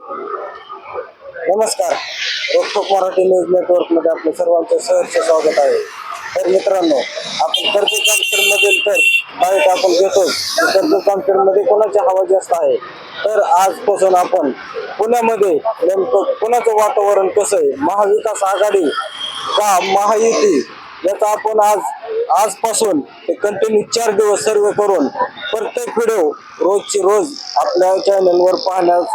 नमस्कार. रोखोक Marathi news network मध्ये आपलं सर्वांचं सहर्ष स्वागत आहे. तर मित्रांनो, आपण कर्जत जामखेडमधील तर बाईट आपण घेतो. कर्जत जामखेडमध्ये कोणाची हवा जास्त आहे. तर आजपासून आपण पुण्यामध्ये नेमकं कोणाचं वातावरण कसं आहे, महाविकास आघाडी का महायुती, याचा आपण आजपासून कंटिन्यू 4 दिवस सर्वे करून प्रत्येक व्हिडिओ रोजची रोज आपल्या चॅनलवर पाहण्यास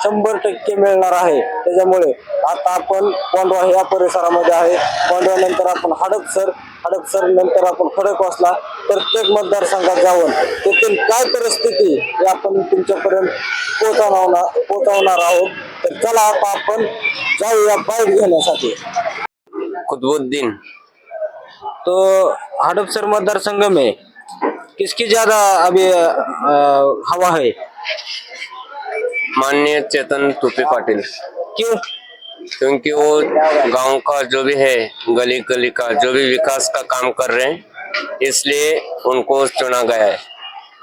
100% मिळणार आहे. त्याच्यामुळे आता आपण कोंढवा या परिसरामध्ये आहे. कोंढवा नंतर आपण हडपसर नंतर आपण खडकवासला, प्रत्येक मतदारसंघात जाऊन तेथील काय परिस्थिती हे आपण तुमच्यापर्यंत पोहोचवणार आहोत. तर चला आता आपण जाऊया बाईट घेण्यासाठी. कुतुबुद्दीन। तो हडपसर मतदारसंघ में किसकी ज्यादा अभी हवा है? माननीय चेतन तुपे पाटिल, क्यों? क्योंकि वो गांव का जो भी है, गली गली का जो भी विकास का काम कर रहे हैं, इसलिए उनको चुना गया है।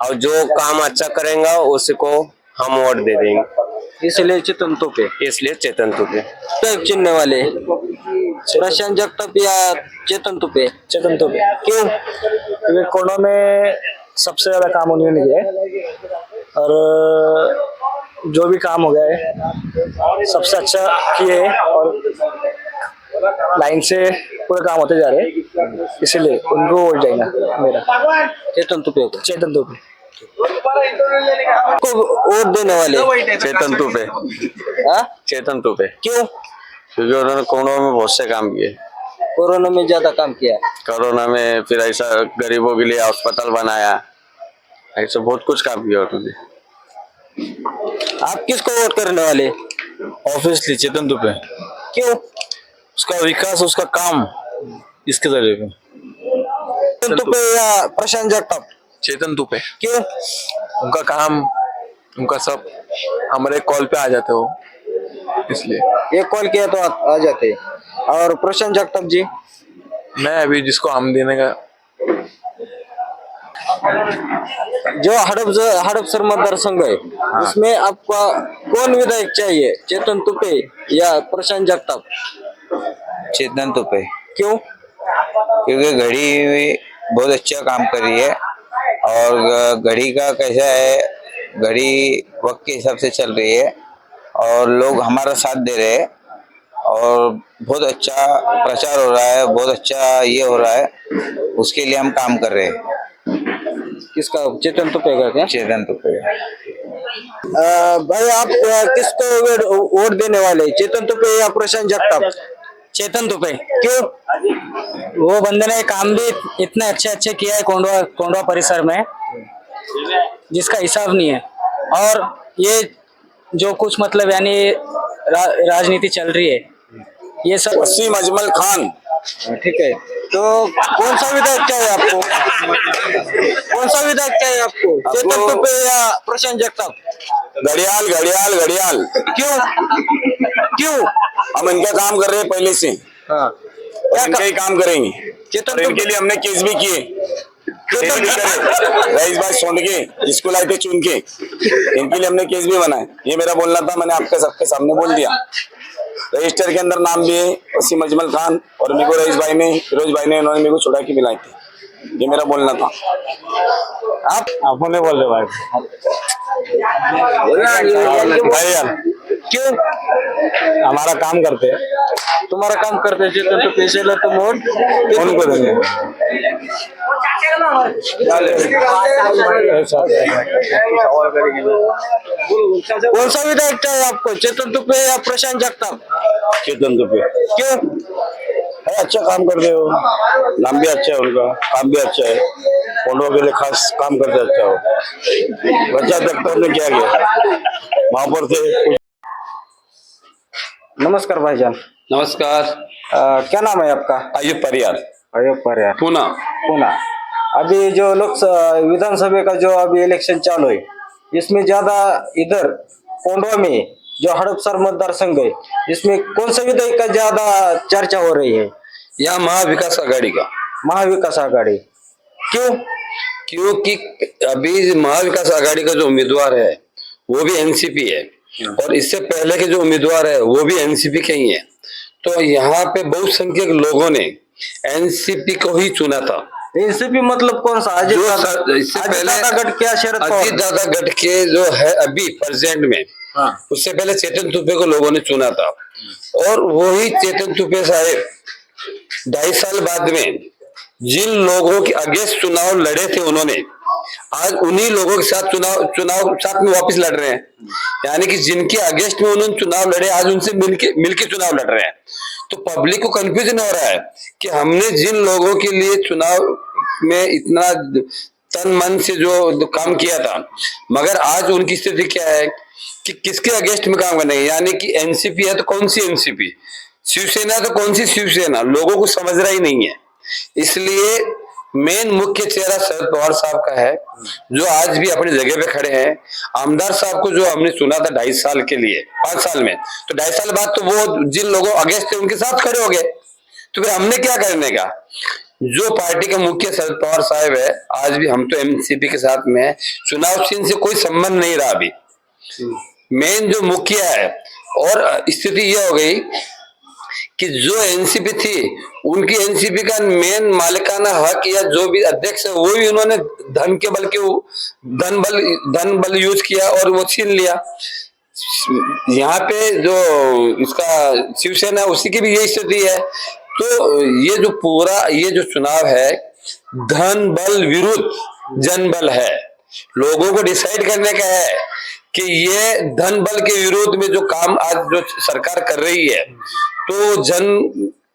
और जो काम अच्छा करेगा उसी को हम वोट दे देंगे, इसलिए चेतन तुपे. इसलिए चेतन तुपे। टैग चिन्ह वाले प्रशांत जगताप या चेतन तुपे? चेतन तुपे, क्यों? क्योंकि कोरोना में सबसे ज्यादा काम उन्होंने किया है और जो भी काम हो गया है सबसे अच्छा किए है और लाइन से पूरे काम होते जा रहे हैं, इसीलिए उनको वोट जाएगा मेरा। चेतन तुपे को. चेतन तुपे को वोट देने वाले चेतन तुपे। हाँ? चेतन तुपे, क्यों? क्योंकि उन्होंने कोरोना में बहुत से काम किए। कोरोना में ज्यादा काम किया. कोरोना में फिर ऐसा गरीबों के लिए अस्पताल बनाया, ऐसा बहुत कुछ काम किया उन्होंने। आप किसको वोट करने वाले? ऑब्वियसली चेतन तुपे। क्यों? उसका विकास, उसका काम इसके जरिए पे। चेतन तुपे या प्रशांत जगताप? चेतन तुपे, क्यों? उनका काम, उनका सब हमारे कॉल पे आ जाते हो, इसलिए। एक कॉल किया तो आ जाते. और प्रशांत जगताप जी? मैं अभी जिसको हम देने का, जो हड़पसर मतदारसंघ है, उसमें आपका कौन विधायक चाहिए, चेतन तुपे या प्रशांत जगताप? चेतन तुपे, क्यों? क्योंकि घड़ी बहुत अच्छा काम कर रही है और घड़ी का कैसा है, घड़ी वक्त के हिसाब से चल रही है और लोग हमारा साथ दे रहे हैं और बहुत अच्छा प्रचार हो रहा है, बहुत अच्छा ये हो रहा है, उसके लिए हम काम कर रहे हैं। किसका? चेतन तुपे का क्या? चेतन तुपे। भाई आप किसको वोट देने वाले, चेतन तुपे या प्रशांत जगताप? चेतन तुपे, क्यों? वो बंदे ने काम भी इतने अच्छे किया है कोंडवा परिसर में, जिसका हिसाब नहीं है। और ये जो कुछ मतलब यानी राजनीति चल रही है, ये सब वसीम अजमल खान। ठीक है, तो कौन सा विधायक चाहिए आपको? कौन सा विधायक चाहिए आपको, चेतन तुपे या प्रशांत जगताप? घड़ियाल घड़ियाल घड़ियाल। क्यों? क्यों? हम इनका काम कर रहे हैं पहले से, हाँ, और इनका ही काम करेंगे। चेतन और इनके लिए हमने केस भी किए, रईस भाई सोंड के जिसको लाए थे चुन के, इनके लिए हमने केस भी बनाए। ये मेरा बोलना था, मैंने आपके सबके सामने बोल दिया। रजिस्टर के अंदर नाम भी है वसीम अजमल खान, और मेरे को रईस भाई ने, फिरोज भाई ने, इन्होंने मेरे को छुड़ा के मिलाए थे। ये मेरा बोलना था। आप अपने बोल रहे भाई। भाई क्यों? हमारा काम करते हैं, तुम्हारा काम करते हैं चेतन तुपे, इसलिए तुम वोट उनको देंगे। कौन सा विधायक चाहिए आपको, चेतन तुपे या प्रशांत जगताप? चेतन तुपे। क्यों? अच्छा काम करते हो, नाम भी अच्छा है उनका, काम भी अच्छा है, कोंडवा के लिए खास काम करते अच्छा हो। बच्चा जगताप ने क्या किया वहां पर थे। नमस्कार भाईजान। नमस्कार। क्या नाम है आपका? अयुब परियार, अयुब परियार, पूना। पूना। अभी जो विधानसभा का जो अभी इलेक्शन चालू है, इसमें ज्यादा इधर कोंडवा में जो हड़पसर मतदारसंघ है, इसमें कौन सा विधायक का ज्यादा चर्चा हो रही है? यहाँ महाविकास आघाड़ी का। महाविकास आघाड़ी। क्यों? क्योंकि अभी महाविकास आघाड़ी का जो उम्मीदवार है वो भी एनसीपी है, और इससे पहले के जो उम्मीदवार है वो भी एनसीपी के ही है। तो यहाँ पे बहुसंख्यक लोगों ने एनसीपी को ही चुना था। एनसीपी मतलब कौन सा? अजित जो दादा इससे अजित पहले दादा गट क्या शरद पवार? अजीत दादा गट के जो है अभी प्रेजेंट में, हाँ। उससे पहले चेतन तुपे को लोगों ने चुना था। और वही चेतन तुपे साहेब 2.5 साल बाद में जिन लोगों के अगेंस्ट चुनाव लड़े थे उन्होंने आज उन्हीं लोगों के साथ चुनाव साथ में वापस लड़ रहे हैं। यानी कि जिनके अगेंस्ट में उन्होंने चुनाव लड़े आज उनसे मिलके चुनाव लड़ रहे हैं। तो पब्लिक को कंफ्यूजन हो रहा है कि हमने जिन लोगों के लिए चुनाव में इतना तन मन से जो काम किया था, मगर आज उनकी स्थिति क्या है कि किसके अगेंस्ट में काम करने। यानी कि एनसीपी है तो कौन सी एनसीपी, शिवसेना तो कौन सी शिवसेना, लोगों को समझ रहा ही नहीं है। इसलिए मेन मुख्य चेहरा शरद पवार साहब का है, जो आज भी अपनी जगह पे खड़े हैं। आमदार साहब को जो हमने सुना था 2.5 साल के लिए 5 साल में, तो 2.5 साल बाद तो वो जिन लोगों अगेंस्ट थे उनके साथ खड़े हो गए। तो फिर हमने क्या करने का? जो पार्टी का मुख्य शरद पवार साहब है, आज भी हम तो एनसीपी के साथ में है। चुनाव चिन्ह से कोई संबंध नहीं रहा अभी। मेन जो मुखिया है, और स्थिति यह हो गई कि जो एनसीपी थी उनकी एनसीपी का मेन मालिकाना हक या जो भी अध्यक्ष है वो भी उन्होंने धन बल यूज किया और वो छीन लिया। यहाँ पे जो इसका शिवसेना है उसकी की भी यही स्थिति है। तो ये जो चुनाव है धन बल विरुद्ध जन बल है। लोगों को डिसाइड करने का है कि ये धन बल के विरोध में जो काम आज जो सरकार कर रही है, तो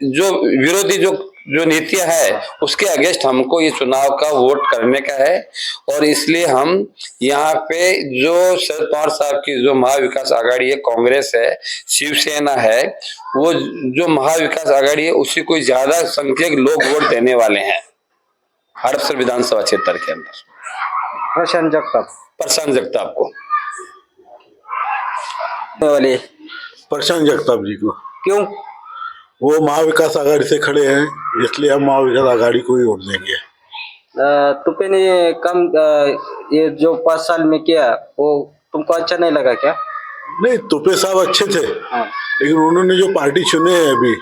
जो विरोधी जो नीतियां है उसके अगेंस्ट हमको ये चुनाव का वोट करने का है। और इसलिए हम यहाँ पे जो शरद पवार साहब की जो महाविकास आघाड़ी है, कांग्रेस है, शिवसेना है, वो जो महाविकास आघाड़ी है उसी को ज्यादा संख्यक लोग वोट देने वाले हैं हड़पसर विधानसभा क्षेत्र के अंदर। प्रशांत जगताप को वाले प्रशांत जगताप जी को। क्यों? वो महाविकास आघाड़ी से खड़े हैं, इसलिए हम महाविकास आघाड़ी को ही वोट देंगे। तुपे ने ये जो 5 साल में किया वो तुमको अच्छा नहीं लगा क्या? नहीं, तुपे साहब अच्छे थे, लेकिन उन्होंने जो पार्टी चुने हैं अभी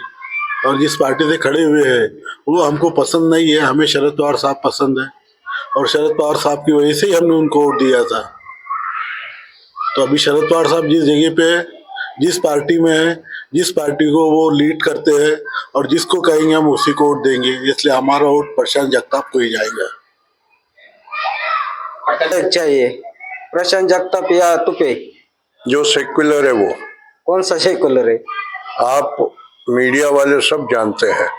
और जिस पार्टी से खड़े हुए हैं वो हमको पसंद नहीं है। हमें शरद पवार साहब पसंद है और शरद पवार साहब की वजह से ही हमने उनको वोट दिया था। तो अभी शरद पवार साहब जिस जगह पे है, जिस पार्टी में है, जिस पार्टी को वो लीड करते हैं और जिसको कहेंगे हम उसी को वोट देंगे, इसलिए हमारा वोट प्रशांत जगताप को ही जाएगा। चाहिए प्रशांत जगताप या तुपे? जो सेक्युलर है वो। कौन सा सेकुलर है? आप मीडिया वाले सब जानते हैं,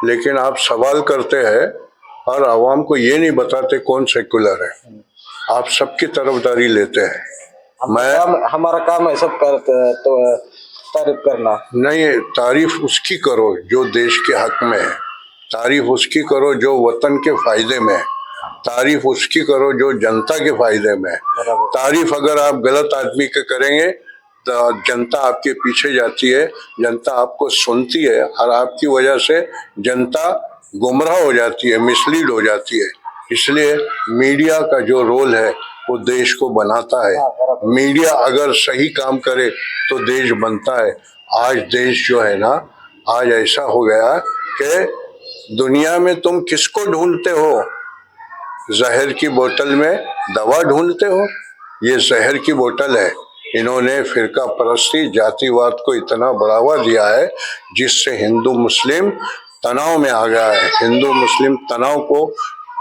लेकिन आप सवाल करते हैं और आवाम को ये नहीं बताते कौन सेक्युलर है। आप सबकी तरफदारी लेते हैं। हमारा काम है सब तो तारीफ करना नहीं, तारीफ उसकी करो जो देश के हक में है, तारीफ उसकी करो जो वतन के फायदे में है, तारीफ उसकी करो जो जनता के फायदे में है। तारीफ अगर आप गलत आदमी के करेंगे तो जनता आपके पीछे जाती है, जनता आपको सुनती है और आपकी वजह से जनता गुमराह हो जाती है, मिसलीड हो जाती है। इसलिए मीडिया का जो रोल है वो देश को बनाता है। मीडिया अगर सही काम करे तो देश बनता है। आज देश जो है ना, आज ऐसा हो गया कि दुनिया में तुम किसको ढूंढते हो? जहर की बोतल में दवा ढूंढते हो। ये जहर की बोतल है। इन्होंने फिरका परस्ती, जातिवाद को इतना बढ़ावा दिया है जिससे हिंदू मुस्लिम तनाव में आ गया है। हिंदू मुस्लिम तनाव को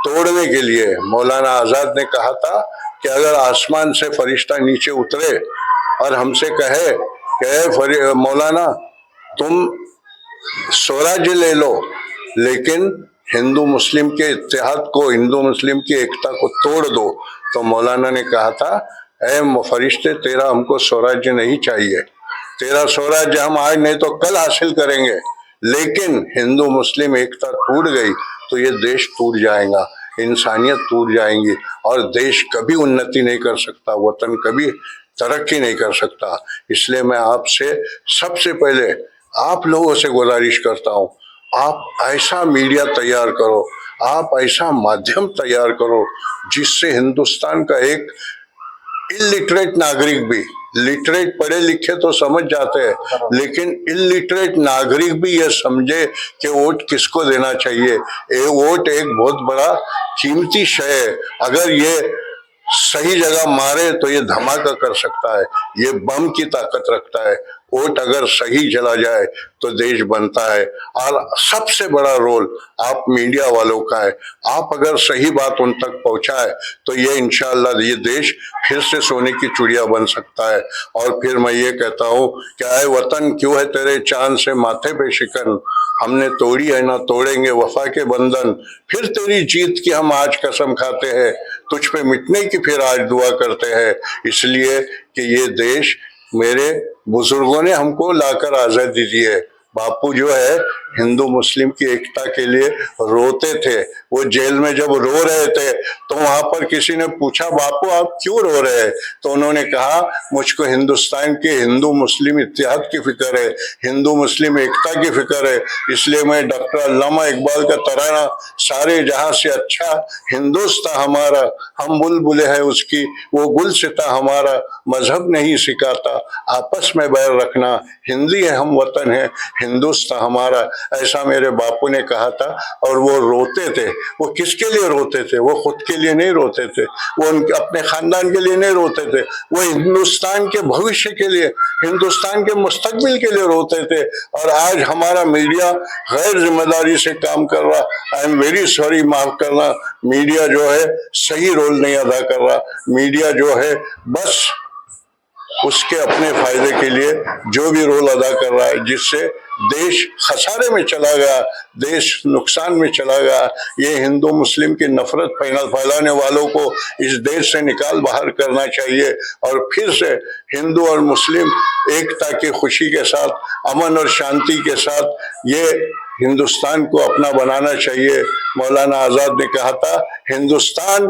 तोड़ने के लिए मौलाना आजाद ने कहा था कि अगर आसमान से फरिश्ता नीचे उतरे और हमसे कहे कि मौलाना तुम स्वराज्य ले लो, लेकिन हिंदू मुस्लिम के इत्तेहाद को, हिंदू मुस्लिम की एकता को तोड़ दो, तो मौलाना ने कहा था, ऐ फरिश्ते, तेरा हमको स्वराज्य नहीं चाहिए। तेरा स्वराज्य हम आज नहीं तो कल हासिल करेंगे, लेकिन हिंदू मुस्लिम एकता टूट गई तो ये देश टूट जाएगा, इंसानियत टूट जाएंगी और देश कभी उन्नति नहीं कर सकता, वतन कभी तरक्की नहीं कर सकता। इसलिए मैं आपसे सबसे पहले आप लोगों से गुजारिश करता हूँ, आप ऐसा मीडिया तैयार करो, आप ऐसा माध्यम तैयार करो जिससे हिंदुस्तान का एक इलिटरेट नागरिक भी, लिटरेट पढ़े लिखे तो समझ जाते हैं, लेकिन इलिटरेट नागरिक भी ये समझे कि वोट किसको देना चाहिए। ये वोट एक बहुत बड़ा कीमती शय है। अगर ये सही जगह मारे तो ये धमाका कर सकता है, ये बम की ताकत रखता है। वोट अगर सही चला जाए तो देश बनता है। और सबसे बड़ा रोल आप मीडिया वालों का है। आप अगर सही बात उन तक पहुंचाए तो ये इंशाअल्लाह ये देश फिर से सोने की चिड़िया बन सकता है। और फिर मैं ये कहता हूँ कि आए वतन क्यों है तेरे चांद से माथे पे शिकन, हमने तोड़ी है ना तोड़ेंगे वफा के बंधन, फिर तेरी जीत की हम आज कसम खाते हैं, तुझ पे मिटने की फिर आज दुआ करते हैं। इसलिए कि ये देश मेरे बुजुर्गों ने हमको लाकर आजादी दी है। बापू जो है हिंदू मुस्लिम की एकता के लिए रोते थे। वो जेल में जब रो रहे थे तो वहां पर किसी ने पूछा बापू आप क्यों रो रहे हैं, तो उन्होंने कहा मुझको हिंदुस्तान के हिंदू मुस्लिम इत्तेहाद की फिक्र है, हिंदू मुस्लिम एकता की फिक्र है। इसलिए मैं डॉक्टर अल्लामा इकबाल का तराना सारे जहां से अच्छा हिंदुस्तान हमारा, हम बुलबुले हैं उसकी वो गुलसिता हमारा, मजहब नहीं सिखाता आपस में बैर रखना, हिंदी है हम वतन है हिंदुस्तान हमारा, ऐसा मेरे बापू ने कहा था। और वो रोते थे। वो किसके लिए रोते थे? वो खुद के लिए नहीं रोते थे, वो उनके अपने खानदान के लिए नहीं रोते थे, वो हिंदुस्तान के भविष्य के लिए, हिंदुस्तान के मुस्तकबिल के लिए रोते थे। और आज हमारा मीडिया गैर जिम्मेदारी से काम कर रहा, आई एम वेरी सॉरी, माफ करना, मीडिया जो है सही रोल नहीं अदा कर रहा। मीडिया जो है बस उसके अपने फायदे के लिए जो भी रोल अदा कर रहा है, जिससे देश खसारे में चला गया, देश नुकसान में चला गया। ये हिंदू मुस्लिम की नफरत फैलाने वालों को इस देश से निकाल बाहर करना चाहिए और फिर से हिंदू और मुस्लिम एकता की खुशी के साथ, अमन और शांति के साथ ये हिंदुस्तान को अपना बनाना चाहिए। मौलाना आजाद ने कहा था हिंदुस्तान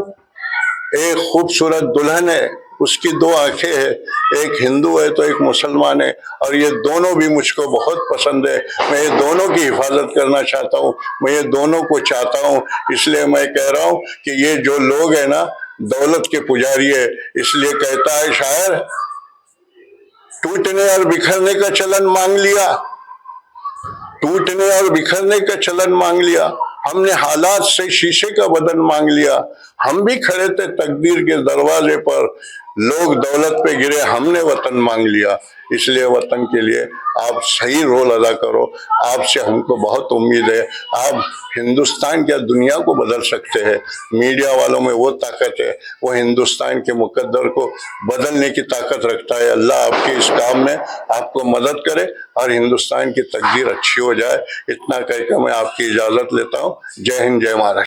एक खूबसूरत दुल्हन है, उसकी दो आंखें हैं, एक हिंदू है तो एक मुसलमान है, और ये दोनों भी मुझको बहुत पसंद है। मैं ये दोनों की हिफाजत करना चाहता हूँ, मैं ये दोनों को चाहता हूँ। इसलिए मैं कह रहा हूँ कि ये जो लोग हैं ना दौलत के पुजारी है। इसलिए कहता है शायर, टूटने और बिखरने का चलन मांग लिया, टूटने और बिखरने का चलन मांग लिया, हमने हालात से शीशे का बदन मांग लिया। हम भी खड़े थे तकदीर के दरवाजे पर, लोग दौलत पे गिरे, हमने वतन मांग लिया। इसलिए वतन के लिए आप सही रोल अदा करो, आपसे हमको बहुत उम्मीद है। आप हिंदुस्तान क्या दुनिया को बदल सकते हैं। मीडिया वालों में वो ताकत है, वो हिंदुस्तान के मुकद्दर को बदलने की ताकत रखता है। अल्लाह आपके इस काम में आपको मदद करे और हिंदुस्तान की तकदीर अच्छी हो जाए। इतना कहकर मैं आपकी इजाजत लेता हूँ। जय हिंद, जय महाराष्ट्र।